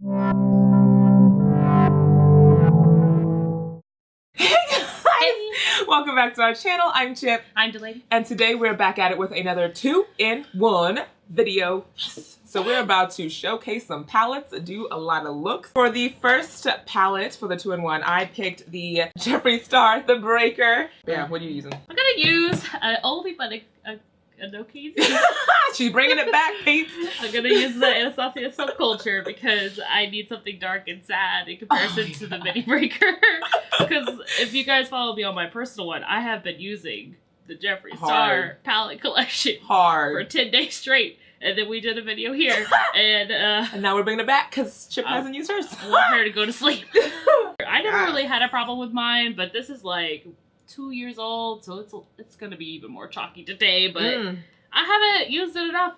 Hey guys! Welcome back to our channel. I'm Chip. I'm Delaney. And today we're back at it with another 2-in-1 video. So we're about to showcase some palettes, do a lot of looks. For the first palette for the 2-in-1, I picked the Jeffree Star, the Breaker. Yeah, what are you using? I'm gonna use an oldie but a no-keys. She's bringing it back, peeps. I'm gonna use the ANASTASIA Subculture because I need something dark and sad in comparison to the Mini Breaker. Because if you guys follow me on my personal one, I have been using the Jeffree Star palette collection for 10 days straight. And then we did a video here, and now we're bringing it back because Chip hasn't used hers. I want her to go to sleep. I never really had a problem with mine, but this is like 2 years old, so it's gonna be even more chalky today. But I haven't used it enough.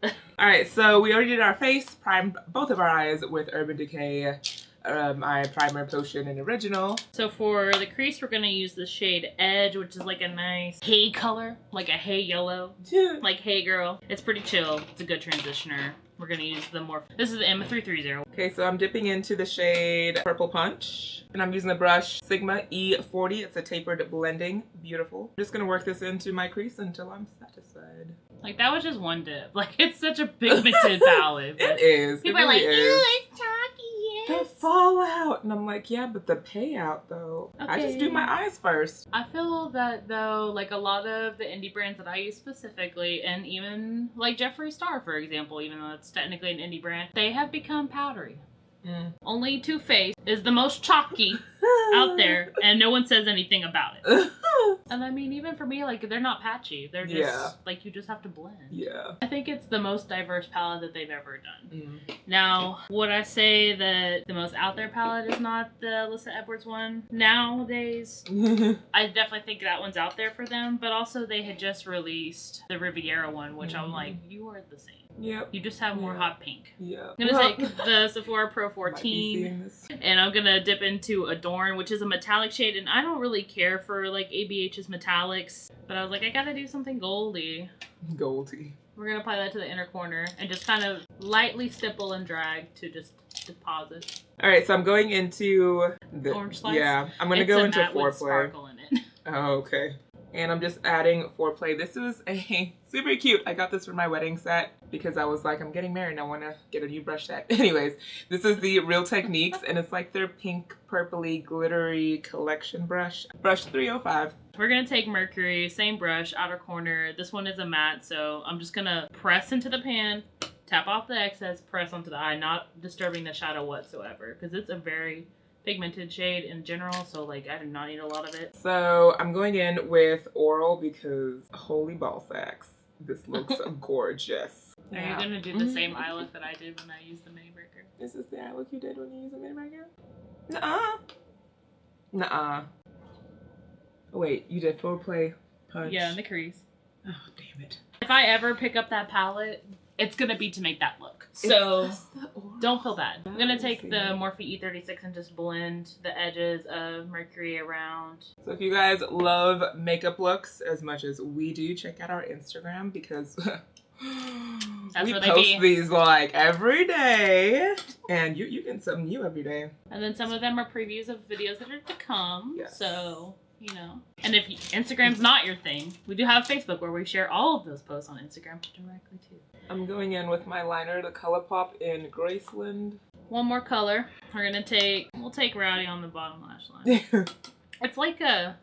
All right, so we already did our face, primed both of our eyes with Urban Decay eye primer potion and original. So for the crease, we're gonna use the shade Edge, which is like a nice hay color, like a hay yellow, like Hey Girl. It's pretty chill. It's a good transitioner. We're gonna use the MORPHE. This is the M330. Okay, so I'm dipping into the shade Purple Punch, and I'm using the brush Sigma E40. It's a tapered blending, beautiful. I'm just gonna work this into my crease until I'm satisfied. Like that was just one dip. Like it's such a pigmented palette. It is. People are like, ew, it's chalky. The fallout, and I'm like, yeah, but the payout though. Okay. I just do my eyes first. I feel that though, like a lot of the indie brands that I use specifically, and even like Jeffree Star, for example, even though it's technically an indie brand, they have become powdery. Only Too Faced is the most chalky out there, and no one says anything about it. And I mean, even for me, like, they're not patchy. They're just, like, you just have to blend. Yeah. I think it's the most diverse palette that they've ever done. Now, would I say that the most out there palette is not the Alyssa Edwards one? Nowadays, I definitely think that one's out there for them, but also they had just released the Riviera one, which I'm like, you are the same. Yep. You just have more hot pink. Yeah. I'm gonna take the Sephora Pro 14 and I'm gonna dip into Adorn, which is a metallic shade, and I don't really care for like ABH's metallics, but I was like, I gotta do something goldy. Goldy. We're gonna apply that to the inner corner and just kind of lightly stipple and drag to just deposit. All right, so I'm going into the orange slice. Yeah, I'm gonna go into matte Foreplay. with sparkle in it. Oh, okay. And I'm just adding Foreplay. This is a super cute. I got this for my wedding set because I was like, I'm getting married and I want to get a new brush set. Anyways, this is the Real Techniques, and it's like their pink, purpley, glittery collection brush. Brush 305. We're going to take Mercury, same brush, outer corner. This one is a matte, so I'm just going to press into the pan, tap off the excess, press onto the eye, not disturbing the shadow whatsoever, because it's a very pigmented shade in general, so like I do not need a lot of it. So I'm going in with Oral because holy ball sacks, this looks gorgeous. Are you gonna do the same eye look that I did when I used the Mini Breaker? Is this the eye look you did when you used the Mini Breaker? Nuh-uh. Nuh-uh. Oh, wait, you did Foreplay Punch? Yeah, in the crease. Oh, damn it. If I ever pick up that palette, it's gonna be to make that look. So don't feel bad. I'm gonna take the Morphe E36 and just blend the edges of Mercury around. So if you guys love makeup looks as much as we do, check out our Instagram because we post these like every day, and you get something new every day. And then some of them are previews of videos that are to come. Yes. So, you know. And if Instagram's not your thing, we do have Facebook where we share all of those posts on Instagram directly too. I'm going in with my liner, the ColourPop in Graceland. One more color. We'll take Rowdy on the bottom lash line. It's like a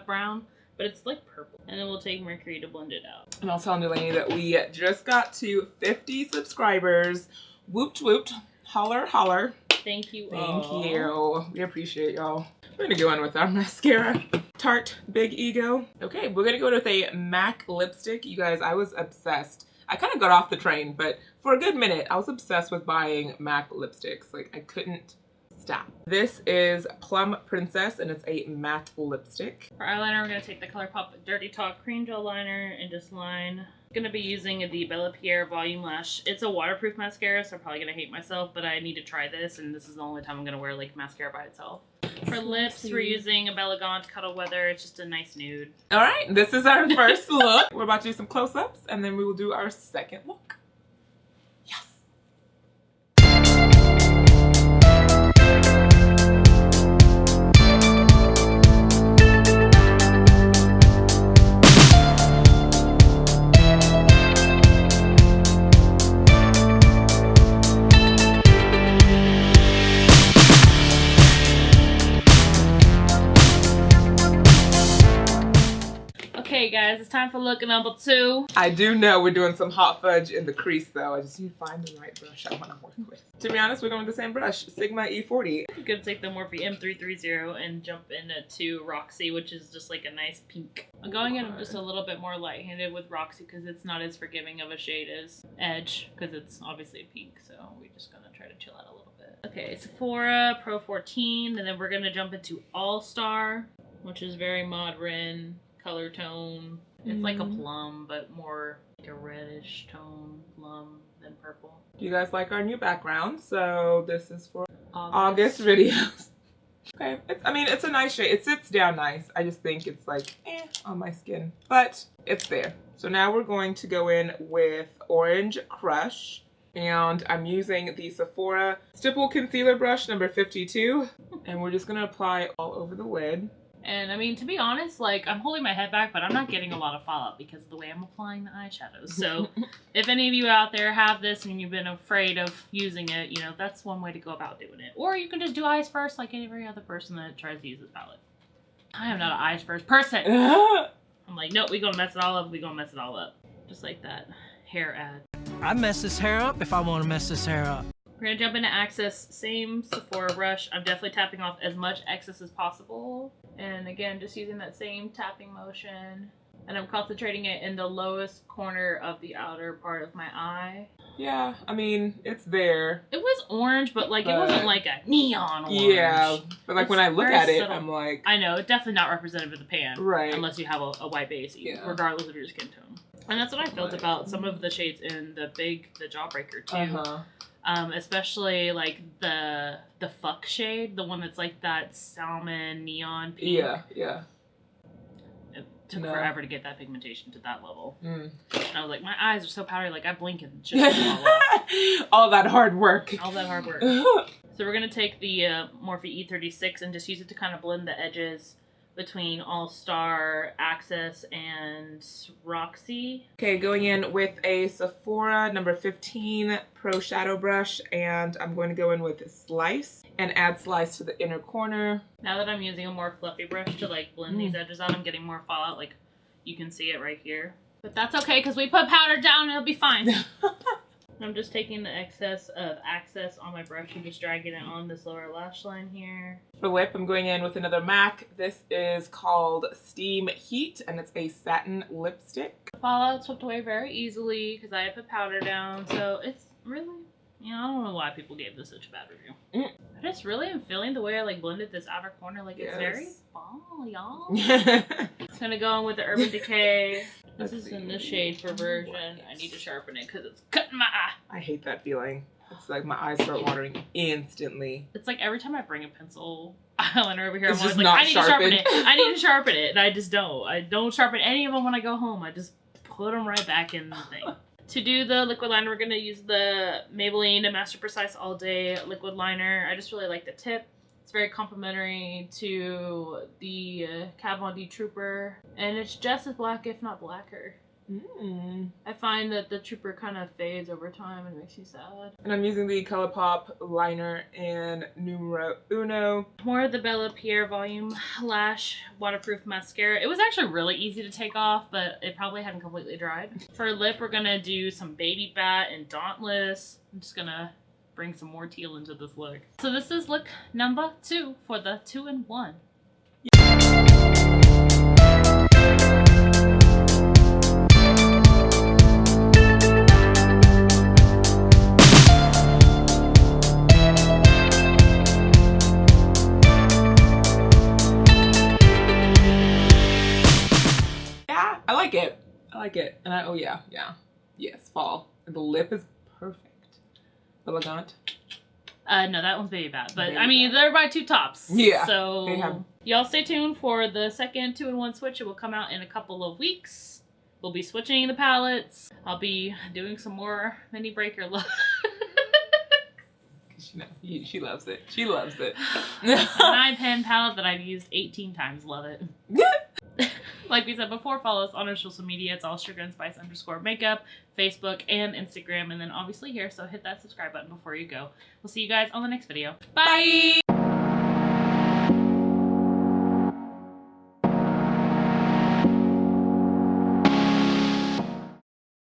brown, but it's like purple. And then we'll take Mercury to blend it out. And I'll tell Delaney that we just got to 50 subscribers. Whooped whooped. Holler holler. Thank you all. Thank you. We appreciate y'all. We're gonna go in with our mascara. Tarte Big Ego. Okay, we're gonna go with a MAC lipstick. You guys, I was obsessed. I kind of got off the train, but for a good minute, I was obsessed with buying MAC lipsticks. Like, I couldn't stop. This is Plum Princess, and it's a matte lipstick. For eyeliner, we're going to take the ColourPop Dirty Talk Cream Gel Liner and just line. I'm going to be using the Bella Pierre Volume Lash. It's a waterproof mascara, so I'm probably going to hate myself, but I need to try this, and this is the only time I'm going to wear, like, mascara by itself. For lips, we're using a Bella Gaunt Cuddle Weather. It's just a nice nude. All right, this is our first look. We're about to do some close-ups, and then we will do our second look. Yes. guys, it's time for look number 2. I do know we're doing some hot fudge in the crease though. I just need to find the right brush I want to work with. To be honest, we're going with the same brush, Sigma E40. I'm gonna take the Morphe M330 and jump into Roxy, which is just like a nice pink. I'm going in just a little bit more light-handed with Roxy because it's not as forgiving of a shade as Edge, because it's obviously pink, so we're just gonna try to chill out a little bit. Okay, Sephora Pro 14, and then we're gonna jump into All Star, which is very modern color tone. It's like a plum, but more like a reddish tone plum than purple. Do you guys like our new background? So this is for August videos. Okay, it's a nice shade. It sits down nice. I just think it's like, on my skin, but it's there. So now we're going to go in with Orange Crush, and I'm using the Sephora Stipple Concealer Brush number 52, and we're just gonna apply all over the lid. And I mean, to be honest, like, I'm holding my head back, but I'm not getting a lot of fallout because of the way I'm applying the eyeshadows. So if any of you out there have this and you've been afraid of using it, you know, that's one way to go about doing it. Or you can just do eyes first like every other person that tries to use this palette. I am not an eyes first person. I'm like, nope, we gonna mess it all up. We gonna mess it all up. Just like that hair ad. I mess this hair up if I want to mess this hair up. We're gonna jump into Access, same Sephora brush. I'm definitely tapping off as much excess as possible. And again, just using that same tapping motion. And I'm concentrating it in the lowest corner of the outer part of my eye. Yeah, I mean, it's there. It was orange, but like, it wasn't like a neon orange. Yeah, but like when I look at it, subtle. I'm like... I know, it's definitely not representative of the pan. Right. Unless you have a white base, regardless of your skin tone. And that's what I felt about some of the shades in the Jawbreaker too. Especially like the fuck shade, the one that's like that salmon neon pink. Yeah. It took forever to get that pigmentation to that level. And I was like, my eyes are so powdery, like I blink and just fall off. All that hard work. All that hard work. So we're gonna take the Morphe E36 and just use it to kind of blend the edges between All Star, Access, and Roxy. Okay, going in with a Sephora number 15 Pro Shadow Brush, and I'm going to go in with Slice and add Slice to the inner corner. Now that I'm using a more fluffy brush to like blend these edges out, I'm getting more fallout, like you can see it right here. But that's okay, because we put powder down and it'll be fine. I'm just taking the excess of Access on my brush and just dragging it on this lower lash line here. For lip, I'm going in with another MAC. This is called Steam Heat, and it's a satin lipstick. The fallout swept away very easily because I put powder down, so it's really, I don't know why people gave this such a bad review. I just really am feeling the way I like blended this outer corner, like it's very fall, y'all. It's gonna go in with the Urban Decay. This is in the shade Perversion. I need to sharpen it because it's cutting my eye. I hate that feeling. It's like my eyes start watering instantly. It's like every time I bring a pencil eyeliner over here, I'm always like, I need to sharpen it. I need to sharpen it. And I just don't. I don't sharpen any of them when I go home. I just put them right back in the thing. To do the liquid liner, we're going to use the Maybelline Master Precise All Day liquid liner. I just really like the tip. It's very complimentary to the Kat Von D Trooper, and it's just as black, if not blacker. I find that the Trooper kind of fades over time and makes you sad. And I'm using the ColourPop liner in Numero Uno. More of the Bella Pierre Volume Lash Waterproof Mascara. It was actually really easy to take off, but it probably hadn't completely dried. For lip, we're going to do some Baby Bat and Dauntless. I'm just going to bring some more teal into this look. So this is look number 2 for the 2-in-1. Yeah, I like it. I like it. And yes, fall. And the lip is perfect. Elegant. No, that one's Baby Bat. But I mean, they're my 2 tops. Yeah. So y'all stay tuned for the second 2-in-1 switch. It will come out in a couple of weeks. We'll be switching the palettes. I'll be doing some more mini breaker looks. She loves it. She loves it. A 9-pan palette that I've used 18 times. Love it. Like we said before, follow us on our social media. It's all sugarandspice_makeup, Facebook and Instagram, and then obviously here. So hit that subscribe button before you go. We'll see you guys on the next video. Bye!